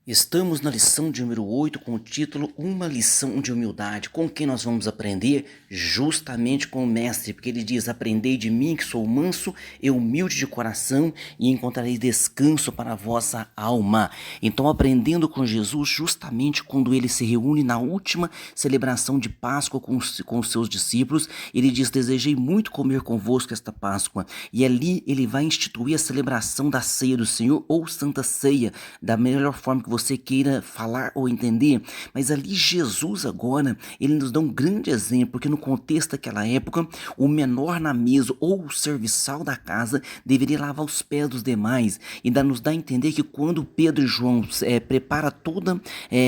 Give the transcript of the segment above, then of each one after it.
Estamos na lição de número 8 com o título Uma lição de humildade. Com quem nós vamos aprender? Justamente com o mestre, porque ele diz: aprendei de mim que sou manso e humilde de coração e encontrareis descanso para a vossa alma. Então, aprendendo com Jesus, justamente quando ele se reúne na última celebração de Páscoa com os seus discípulos, ele diz: desejei muito comer convosco esta Páscoa. E ali ele vai instituir a celebração da ceia do Senhor, ou Santa Ceia, da melhor forma que você queira falar ou entender. Mas ali Jesus agora, ele nos dá um grande exemplo, porque no contexto daquela época, o menor na mesa ou o serviçal da casa deveria lavar os pés dos demais. E nos dá a entender que quando Pedro e João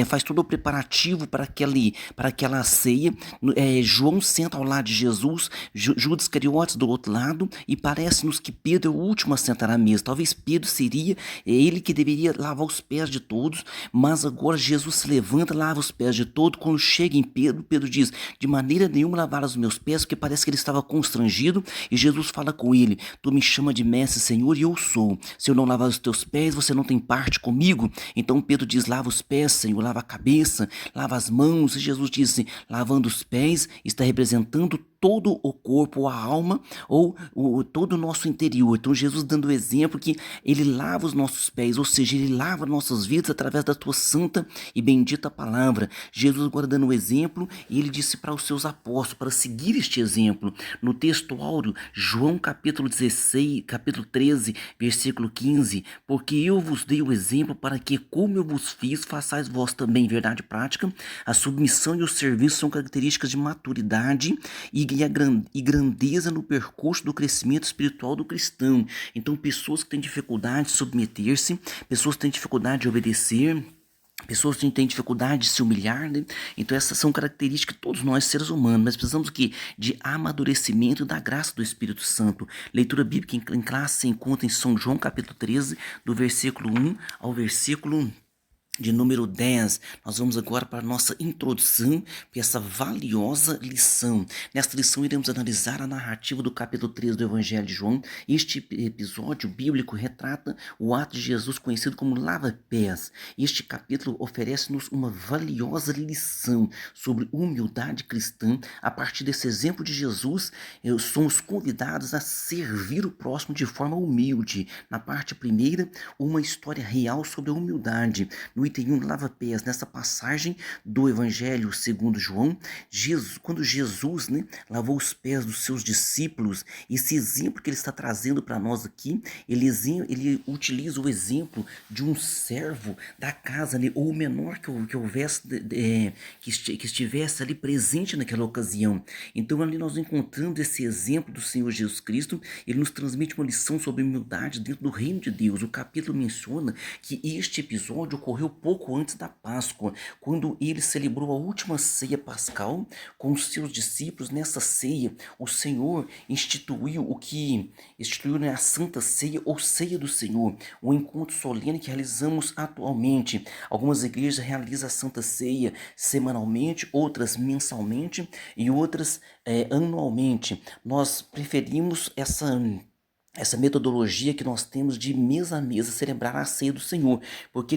faz todo o preparativo para aquela ceia, João senta ao lado de Jesus, Judas Iscariotes do outro lado, e parece-nos que Pedro é o último a sentar à mesa. Talvez Pedro seria ele que deveria lavar os pés de todos, mas agora Jesus se levanta, lava os pés de todos. Quando chega em Pedro, Pedro diz: de maneira nenhuma lavar os meus pés, porque parece que ele estava constrangido, e Jesus fala com ele: tu me chama de mestre, Senhor, e eu sou. Se eu não lavar os teus pés, você não tem parte comigo. Então Pedro diz: lava os pés, Senhor, lava a cabeça, lava as mãos. E Jesus disse: lavando os pés, está representando todo o corpo, a alma, ou todo o nosso interior. Então Jesus dando o exemplo que ele lava os nossos pés, ou seja, ele lava nossas vidas através da tua santa e bendita palavra. Jesus agora dando o exemplo, e ele disse para os seus apóstolos para seguir este exemplo. No texto áureo, João capítulo 16, capítulo 13, versículo 15: porque eu vos dei o exemplo para que, como eu vos fiz, façais vós também. Verdade prática. A submissão e o serviço são características de maturidade e grandeza no percurso do crescimento espiritual do cristão. Então, pessoas que têm dificuldade de submeter-se, pessoas que têm dificuldade de obedecer, pessoas que têm dificuldade de se humilhar, né? Então essas são características que todos nós, seres humanos, nós precisamos de amadurecimento da graça do Espírito Santo. Leitura bíblica em classe se encontra em São João capítulo 13, do versículo 1 ao versículo de número 10, nós vamos agora para a nossa introdução para essa valiosa lição. Nesta lição iremos analisar a narrativa do capítulo 13 do Evangelho de João. Este episódio bíblico retrata o ato de Jesus conhecido como lava-pés. Este capítulo oferece-nos uma valiosa lição sobre humildade cristã. A partir desse exemplo de Jesus, somos convidados a servir o próximo de forma humilde. Na parte primeira, uma história real sobre a humildade. No item 1, lava-pés, nessa passagem do Evangelho segundo João, quando Jesus, lavou os pés dos seus discípulos, esse exemplo que ele está trazendo para nós aqui, ele utiliza o exemplo de um servo da casa, ou o menor que houvesse, que estivesse ali presente naquela ocasião. Então ali nós encontramos esse exemplo do Senhor Jesus Cristo. Ele nos transmite uma lição sobre humildade dentro do reino de Deus. O capítulo menciona que este episódio ocorreu pouco antes da Páscoa, quando ele celebrou a última ceia pascal com os seus discípulos. Nessa ceia, o Senhor instituiu a Santa Ceia, ou Ceia do Senhor, um encontro solene que realizamos atualmente. Algumas igrejas realizam a Santa Ceia semanalmente, outras mensalmente e outras anualmente. Nós preferimos essa metodologia que nós temos de mesa a mesa celebrar a ceia do Senhor, porque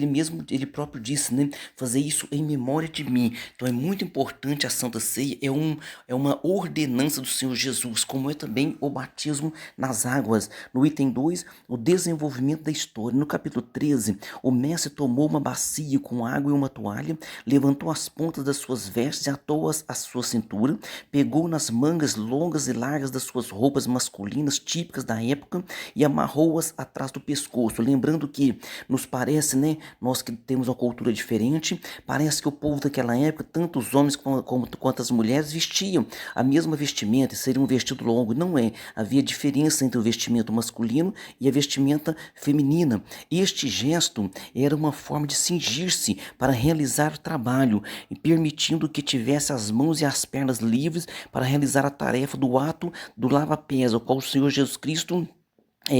ele próprio disse, fazer isso em memória de mim. Então é muito importante a Santa Ceia, é uma ordenança do Senhor Jesus, como é também o batismo nas águas. No item 2, o desenvolvimento da história. No capítulo 13, o mestre tomou uma bacia com água e uma toalha, levantou as pontas das suas vestes e atou-as à sua cintura, pegou nas mangas longas e largas das suas roupas masculinas típicas da época e amarrou-as atrás do pescoço. Lembrando que nos parece, nós que temos uma cultura diferente, parece que o povo daquela época, tanto os homens quanto as mulheres, vestiam a mesma vestimenta, seria um vestido longo. Não é, havia diferença entre o vestimento masculino e a vestimenta feminina. Este gesto era uma forma de cingir-se para realizar o trabalho, e permitindo que tivesse as mãos e as pernas livres para realizar a tarefa do ato do lava-pés, ao qual o Senhor Jesus Cristo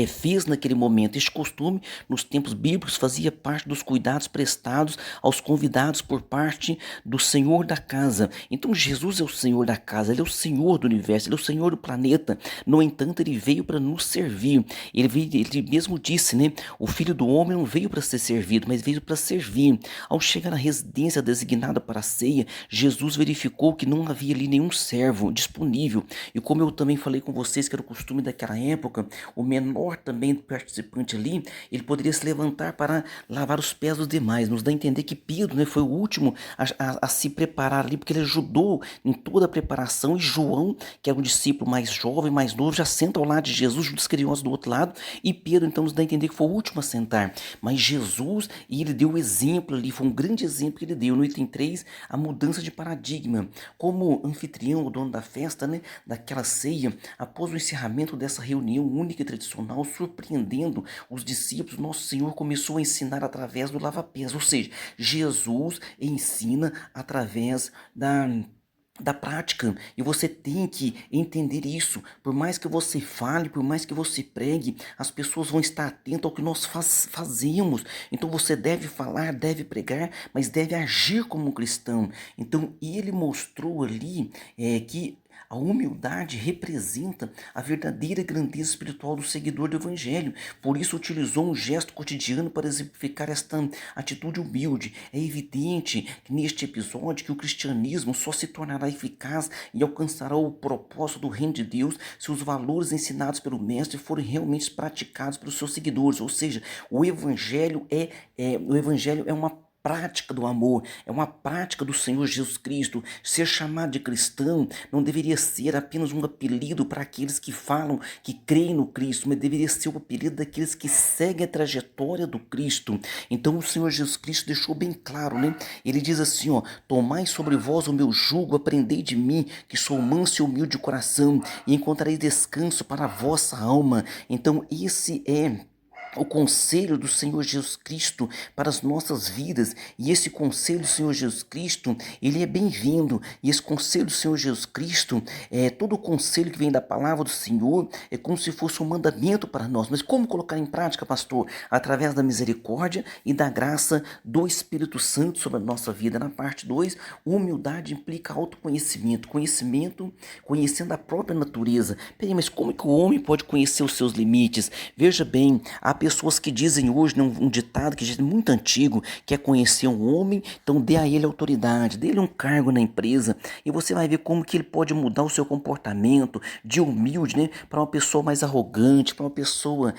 fez naquele momento. Este costume, nos tempos bíblicos, fazia parte dos cuidados prestados aos convidados por parte do Senhor da casa. Então Jesus é o Senhor da casa, Ele é o Senhor do universo, Ele é o Senhor do planeta. No entanto, Ele veio para nos servir. Ele mesmo disse, né? O Filho do Homem não veio para ser servido, mas veio para servir. Ao chegar na residência designada para a ceia, Jesus verificou que não havia ali nenhum servo disponível. E como eu também falei com vocês que era o costume daquela época, o menor também participante ali, ele poderia se levantar para lavar os pés dos demais. Nos dá a entender que Pedro, né, foi o último a se preparar ali, porque ele ajudou em toda a preparação. E João, que era um discípulo mais jovem, mais novo, já senta ao lado de Jesus, Judas Iscariotes do outro lado, e Pedro então nos dá a entender que foi o último a sentar. Mas Jesus, e ele deu o exemplo ali, foi um grande exemplo que ele deu. No item 3, a mudança de paradigma. Como anfitrião, o dono da festa, né, daquela ceia, após o encerramento dessa reunião única e tradicional, surpreendendo os discípulos, nosso Senhor começou a ensinar através do lava-pés. Ou seja, Jesus ensina através da prática, e você tem que entender isso. Por mais que você fale, por mais que você pregue, as pessoas vão estar atentas ao que nós fazemos. Então você deve falar, deve pregar, mas deve agir como um cristão. Então ele mostrou ali que a humildade representa a verdadeira grandeza espiritual do seguidor do Evangelho. Por isso utilizou um gesto cotidiano para exemplificar esta atitude humilde. É evidente que neste episódio que o cristianismo só se tornará eficaz e alcançará o propósito do reino de Deus se os valores ensinados pelo Mestre forem realmente praticados pelos seus seguidores. Ou seja, o Evangelho é uma prática do amor, é uma prática do Senhor Jesus Cristo. Ser chamado de cristão não deveria ser apenas um apelido para aqueles que falam que creem no Cristo, mas deveria ser o apelido daqueles que seguem a trajetória do Cristo. Então o Senhor Jesus Cristo deixou bem claro, né? Ele diz assim, ó: tomai sobre vós o meu jugo, aprendei de mim, que sou manso e humilde de coração, e encontrareis descanso para a vossa alma. Então esse é o conselho do Senhor Jesus Cristo para as nossas vidas, e esse conselho do Senhor Jesus Cristo, ele é bem-vindo. E esse conselho do Senhor Jesus Cristo, todo o conselho que vem da palavra do Senhor, é como se fosse um mandamento para nós. Mas como colocar em prática, pastor? Através da misericórdia e da graça do Espírito Santo sobre a nossa vida. Na parte 2, humildade implica autoconhecimento, conhecendo a própria natureza. Peraí, mas como que o homem pode conhecer os seus limites? Veja bem, há pessoas que dizem hoje, né, um ditado que é muito antigo, que é conhecer um homem, então dê a ele autoridade, dê ele um cargo na empresa, e você vai ver como que ele pode mudar o seu comportamento de humilde, né, para uma pessoa mais arrogante, para uma pessoa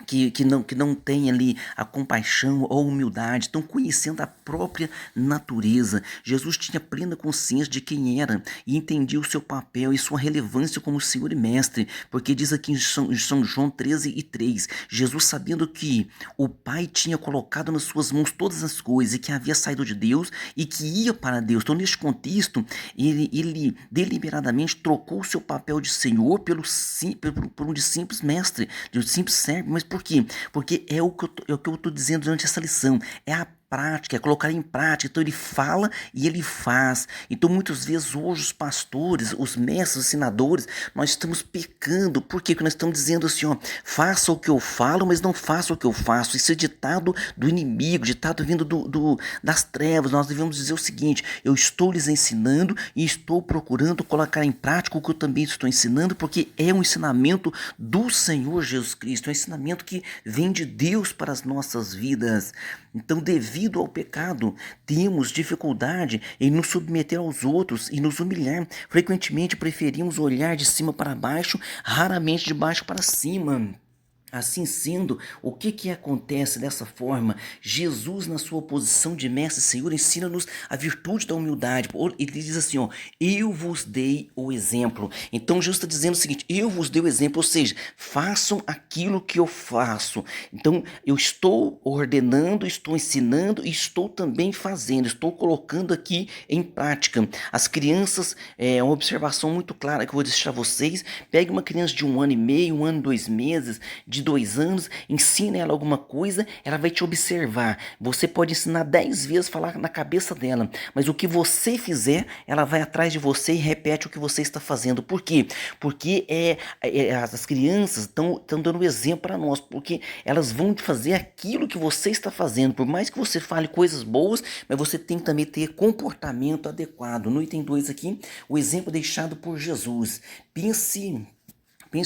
que não tem ali a compaixão ou a humildade. Estão conhecendo a própria natureza. Jesus tinha plena consciência de quem era e entendia o seu papel e sua relevância como Senhor e Mestre, porque diz aqui em São João 13:3, Jesus, sabendo que o Pai tinha colocado nas suas mãos todas as coisas e que havia saído de Deus e que ia para Deus. Então, neste contexto, ele deliberadamente trocou o seu papel de Senhor por um de simples mestre, de um simples servo. Mas por quê? Porque é o que eu estou dizendo durante essa lição. É a prática, é colocar em prática. Então ele fala e ele faz. Então muitas vezes hoje os pastores, os mestres, os ensinadores, nós estamos pecando. Por quê? Porque nós estamos dizendo assim, ó: faça o que eu falo, mas não faça o que eu faço. Isso é ditado do inimigo, ditado vindo das trevas. Nós devemos dizer o seguinte: eu estou lhes ensinando e estou procurando colocar em prática o que eu também estou ensinando, porque é um ensinamento do Senhor Jesus Cristo, é um ensinamento que vem de Deus para as nossas vidas. Então, devido ao pecado, temos dificuldade em nos submeter aos outros e nos humilhar. Frequentemente preferimos olhar de cima para baixo, raramente de baixo para cima. Assim sendo, o que acontece dessa forma? Jesus, na sua posição de mestre e Senhor, ensina-nos a virtude da humildade. Ele diz assim, ó: eu vos dei o exemplo. Então Jesus está dizendo o seguinte: eu vos dei o exemplo, ou seja, façam aquilo que eu faço. Então eu estou ordenando, estou ensinando e estou também fazendo, estou colocando aqui em prática. As crianças, uma observação muito clara que eu vou deixar a vocês: pegue uma criança de 1 ano e meio, 1 ano e 2 meses, de 2 anos, ensina ela alguma coisa, ela vai te observar. Você pode ensinar 10 vezes, falar na cabeça dela, mas o que você fizer, ela vai atrás de você e repete o que você está fazendo. Por quê? Porque as crianças estão dando exemplo para nós, porque elas vão fazer aquilo que você está fazendo. Por mais que você fale coisas boas, mas você tem que também ter comportamento adequado. No item 2 aqui, o exemplo deixado por Jesus. Pense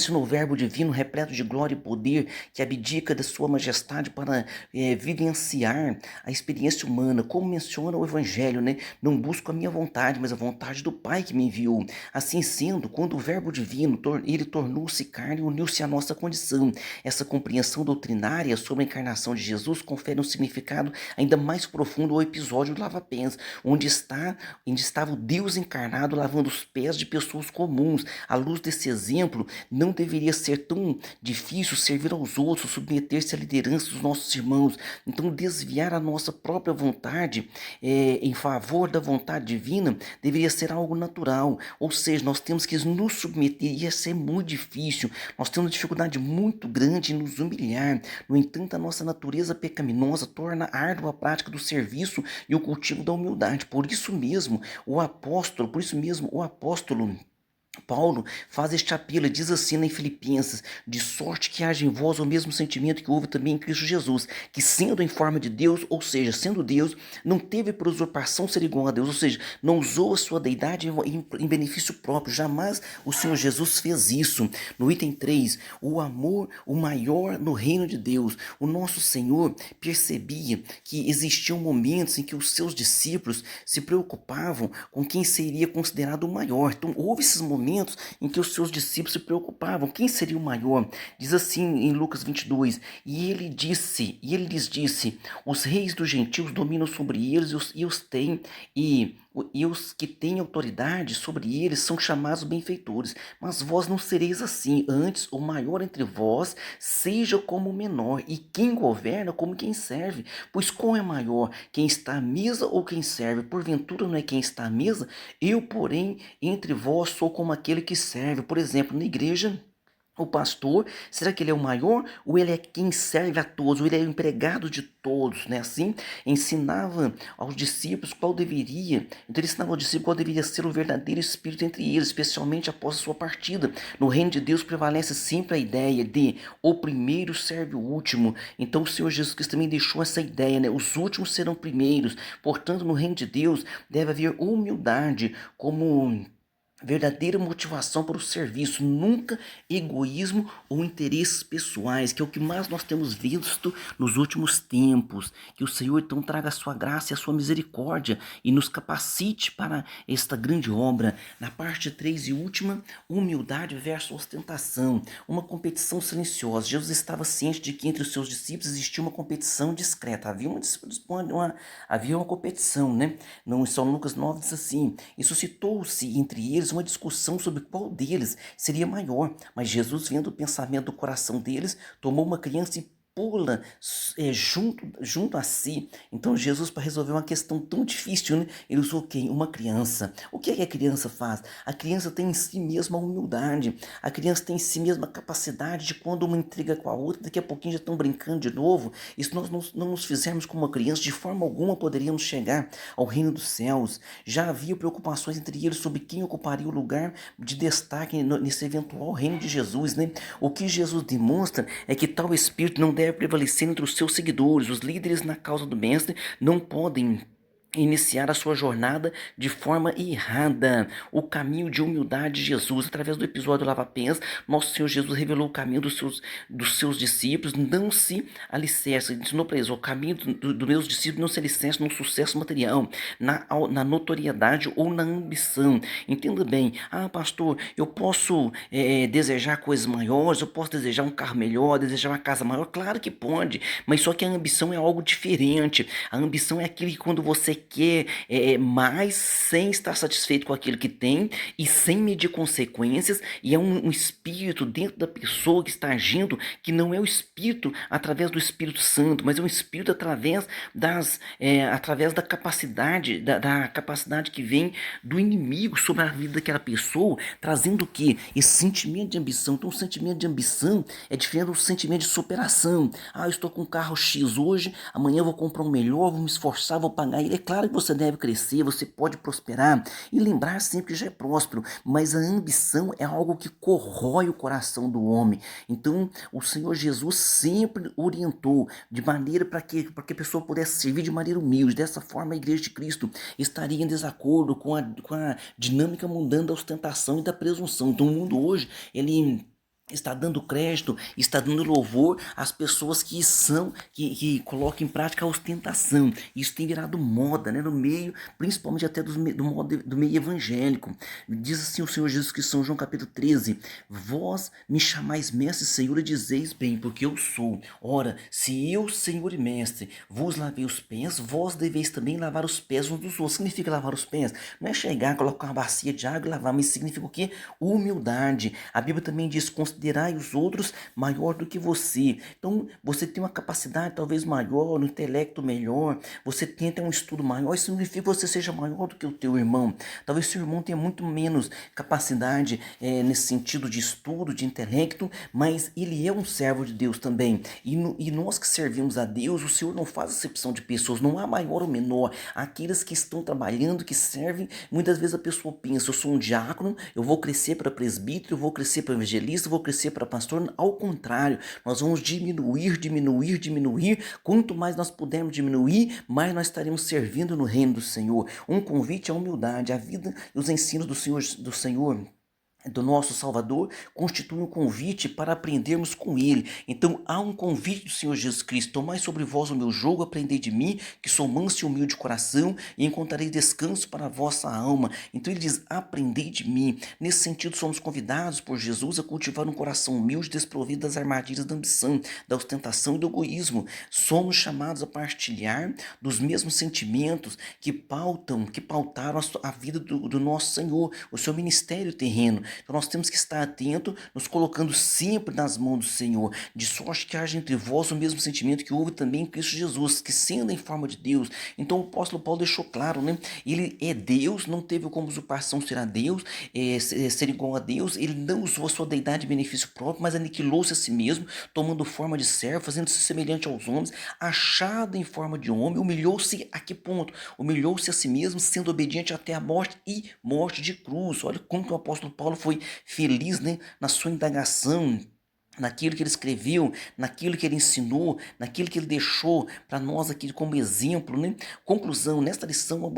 no verbo divino repleto de glória e poder que abdica da sua majestade para vivenciar a experiência humana, como menciona o Evangelho, né? Não busco a minha vontade, mas a vontade do Pai que me enviou. Assim sendo, quando o verbo divino ele tornou-se carne e uniu-se à nossa condição, essa compreensão doutrinária sobre a encarnação de Jesus confere um significado ainda mais profundo ao episódio do lava-pés, onde estava o Deus encarnado lavando os pés de pessoas comuns. À luz desse exemplo, não deveria ser tão difícil servir aos outros, submeter-se à liderança dos nossos irmãos. Então, desviar a nossa própria vontade em favor da vontade divina deveria ser algo natural. Ou seja, nós temos que nos submeter, e isso é muito difícil. Nós temos uma dificuldade muito grande em nos humilhar. No entanto, a nossa natureza pecaminosa torna árdua a prática do serviço e o cultivo da humildade. Por isso mesmo, o apóstolo Paulo faz este apelo e diz assim em Filipenses: de sorte que haja em vós o mesmo sentimento que houve também em Cristo Jesus, que sendo em forma de Deus, ou seja, sendo Deus, não teve por usurpação ser igual a Deus, ou seja, não usou a sua deidade em benefício próprio, jamais o Senhor Jesus fez isso. No item 3, o amor, o maior no reino de Deus. O nosso Senhor percebia que existiam momentos em que os seus discípulos se preocupavam com quem seria considerado o maior. Então, houve esses momentos em que os seus discípulos se preocupavam. Quem seria o maior? Diz assim em Lucas 22, e ele lhes disse, os reis dos gentios dominam sobre eles e os que têm autoridade sobre eles são chamados benfeitores. Mas vós não sereis assim. Antes, o maior entre vós seja como o menor, e quem governa como quem serve. Pois qual é maior, quem está à mesa ou quem serve? Porventura não é quem está à mesa? Eu, porém, entre vós sou como aquele que serve. Por exemplo, na igreja, o pastor, será que ele é o maior ou ele é quem serve a todos, ou ele é o empregado de todos, né? Assim, ensinava aos discípulos qual deveria ser o verdadeiro espírito entre eles, especialmente após a sua partida. No reino de Deus prevalece sempre a ideia de o primeiro serve o último. Então o Senhor Jesus Cristo também deixou essa ideia, né? Os últimos serão primeiros. Portanto, no reino de Deus deve haver humildade como verdadeira motivação para o serviço, nunca egoísmo ou interesses pessoais, que é o que mais nós temos visto nos últimos tempos. Que o Senhor então traga a sua graça e a sua misericórdia e nos capacite para esta grande obra. Na parte 3 e última, humildade versus ostentação, uma competição silenciosa. Jesus estava ciente de que entre os seus discípulos existia uma competição discreta, havia uma competição, né? Não, em São Lucas 9 diz assim, e suscitou-se entre eles uma discussão sobre qual deles seria maior. Mas Jesus, vendo o pensamento do coração deles, tomou uma criança e pula junto a si. Então Jesus, para resolver uma questão tão difícil, né, ele usou quem? Uma criança. O que é que a criança faz? A criança tem em si mesma a humildade. A criança tem em si mesma a capacidade de, quando uma intriga com a outra, daqui a pouquinho já estão brincando de novo. E se nós não nos fizermos como uma criança, de forma alguma poderíamos chegar ao reino dos céus. Já havia preocupações entre eles sobre quem ocuparia o lugar de destaque nesse eventual reino de Jesus, né? O que Jesus demonstra é que tal espírito não deve prevalecer entre os seus seguidores. Os líderes na causa do mestre não podem iniciar a sua jornada de forma errada. O caminho de humildade de Jesus, através do episódio do lava-pés, nosso Senhor Jesus revelou o caminho dos seus discípulos, não se alicerça, ensinou para eles, o caminho dos meus discípulos não se alicerça no sucesso material, na notoriedade ou na ambição. Entenda bem, pastor, eu posso desejar coisas maiores, eu posso desejar um carro melhor, desejar uma casa maior, claro que pode, mas só que a ambição é algo diferente. A ambição é aquilo que quando você quer mais sem estar satisfeito com aquilo que tem e sem medir consequências, e é um espírito dentro da pessoa que está agindo, que não é o espírito através do Espírito Santo, mas é um espírito através da capacidade, da capacidade que vem do inimigo sobre a vida daquela pessoa, trazendo o quê? Esse sentimento de ambição. Então o sentimento de ambição é diferente do sentimento de superação. Eu estou com um carro X hoje, amanhã eu vou comprar um melhor, vou me esforçar, vou pagar ele. É claro que você deve crescer, você pode prosperar e lembrar sempre que já é próspero, mas a ambição é algo que corrói o coração do homem. Então o Senhor Jesus sempre orientou de maneira para que a pessoa pudesse servir de maneira humilde. Dessa forma a igreja de Cristo estaria em desacordo com a dinâmica mundana da ostentação e da presunção. Então o mundo hoje, ele está dando crédito, está dando louvor às pessoas que colocam em prática a ostentação. Isso tem virado moda, né, no meio, principalmente até do meio evangélico. Diz assim o Senhor Jesus Cristo, São João capítulo 13: vós me chamais mestre e Senhor e dizeis bem, porque eu sou. Ora, se eu, Senhor e mestre, vos lavei os pés, vós deveis também lavar os pés uns dos outros. Significa lavar os pés? Não é chegar, colocar uma bacia de água e lavar, mas significa o quê? Humildade. A Bíblia também diz: considerai os outros maior do que você. Então, você tem uma capacidade talvez maior, um intelecto melhor, você tem um estudo maior, isso significa que você seja maior do que o teu irmão. Talvez seu irmão tenha muito menos capacidade nesse sentido de estudo, de intelecto, mas ele é um servo de Deus também. E nós que servimos a Deus, o Senhor não faz acepção de pessoas, não há maior ou menor. Aqueles que estão trabalhando, que servem, muitas vezes a pessoa pensa: eu sou um diácono, eu vou crescer para presbítero, eu vou crescer para evangelista, eu vou crescer para pastor. Ao contrário, nós vamos diminuir. Quanto mais nós pudermos diminuir, mais nós estaremos servindo no reino do Senhor. Um convite à humildade. A vida e os ensinos do Senhor, do nosso Salvador, constitui um convite para aprendermos com Ele. Então há um convite do Senhor Jesus Cristo: tomai sobre vós o meu jugo, aprendei de mim, que sou manso e humilde de coração, e encontrarei descanso para a vossa alma. Então ele diz: aprendei de mim. Nesse sentido, somos convidados por Jesus a cultivar um coração humilde, desprovido das armadilhas da ambição, da ostentação e do egoísmo. Somos chamados a partilhar dos mesmos sentimentos que pautaram a vida do nosso Senhor, o seu ministério terreno. Então nós temos que estar atentos, nos colocando sempre nas mãos do Senhor, de sorte que haja entre vós o mesmo sentimento que houve também em Cristo Jesus, que sendo em forma de Deus. Então o apóstolo Paulo deixou claro, né? Ele é Deus, não teve como usurpação ser a Deus, ser igual a Deus. Ele não usou a sua deidade de benefício próprio, mas aniquilou-se a si mesmo, tomando forma de servo, fazendo-se semelhante aos homens, achado em forma de homem, humilhou-se a que ponto? Humilhou-se a si mesmo, sendo obediente até a morte e morte de cruz. Olha como que o apóstolo Paulo foi feliz, né, na sua indagação, naquilo que ele escreveu, naquilo que ele ensinou, naquilo que ele deixou para nós aqui como exemplo, né? Conclusão: nesta lição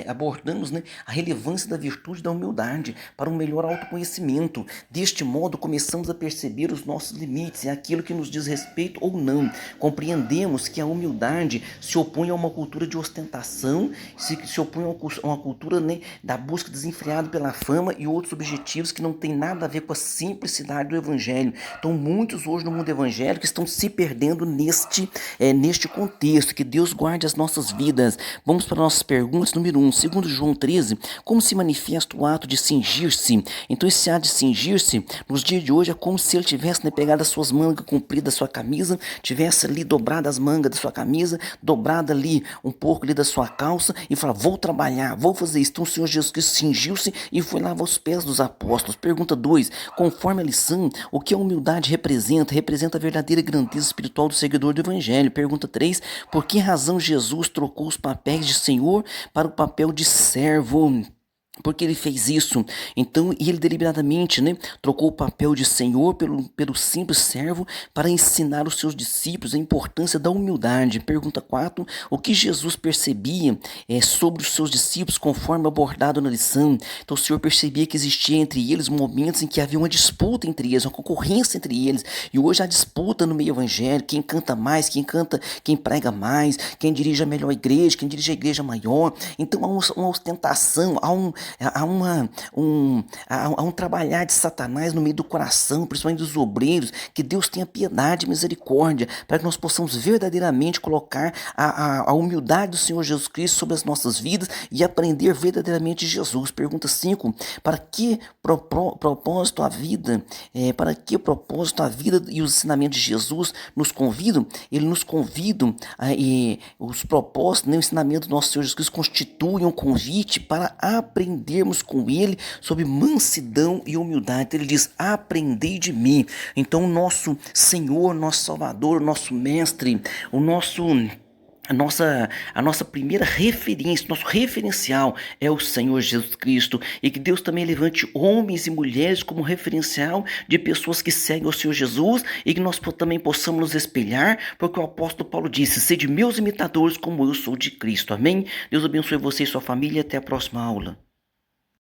abordamos, né, a relevância da virtude da humildade para um melhor autoconhecimento. Deste modo, começamos a perceber os nossos limites e aquilo que nos diz respeito ou não. Compreendemos que a humildade se opõe a uma cultura de ostentação, se opõe a uma cultura, né, da busca desenfreada pela fama e outros objetivos que não tem nada a ver com a simplicidade do Evangelho. Então muitos hoje no mundo evangélico estão se perdendo neste contexto. Que Deus guarde as nossas vidas. Vamos para nossas perguntas. Número 1, segundo João 13, como se manifesta o ato de cingir-se? Então esse ato de cingir-se, nos dias de hoje, é como se ele tivesse, né, pegado as suas mangas compridas da sua camisa, tivesse ali dobrado as mangas da sua camisa, dobrado ali um pouco ali da sua calça e falar: vou trabalhar, vou fazer isso. Então o Senhor Jesus Cristo cingiu-se e foi lavar os pés dos apóstolos. Pergunta 2, conforme a lição, o que a humildade representa a verdadeira grandeza espiritual do seguidor do Evangelho. Pergunta 3, por que razão Jesus trocou os papéis de Senhor para o papel de servo? Porque ele fez isso? Então, e ele deliberadamente, né, trocou o papel de Senhor pelo simples servo para ensinar os seus discípulos a importância da humildade. Pergunta 4, o que Jesus percebia sobre os seus discípulos conforme abordado na lição? Então o Senhor percebia que existia entre eles momentos em que havia uma disputa entre eles, uma concorrência entre eles. E hoje há disputa no meio evangélico: quem canta mais, quem prega mais, quem dirige a melhor igreja, quem dirige a igreja maior. Então há uma ostentação, há há um trabalhar de Satanás no meio do coração, principalmente dos obreiros, que Deus tenha piedade e misericórdia, para que nós possamos verdadeiramente colocar a humildade do Senhor Jesus Cristo sobre as nossas vidas e aprender verdadeiramente de Jesus. Pergunta 5: para que propósito a vida, para que propósito a vida e os ensinamentos de Jesus nos convidam? Ele nos convida, e os propósitos, né, o ensinamento do nosso Senhor Jesus Cristo constituem um convite para aprendermos com Ele sobre mansidão e humildade. Então ele diz: aprendei de mim. Então o nosso Senhor, nosso Salvador, o nosso Mestre, a nossa primeira referência, nosso referencial é o Senhor Jesus Cristo, e que Deus também levante homens e mulheres como referencial de pessoas que seguem o Senhor Jesus, e que nós também possamos nos espelhar, porque o apóstolo Paulo disse: sede meus imitadores como eu sou de Cristo. Amém? Deus abençoe você e sua família, e até a próxima aula.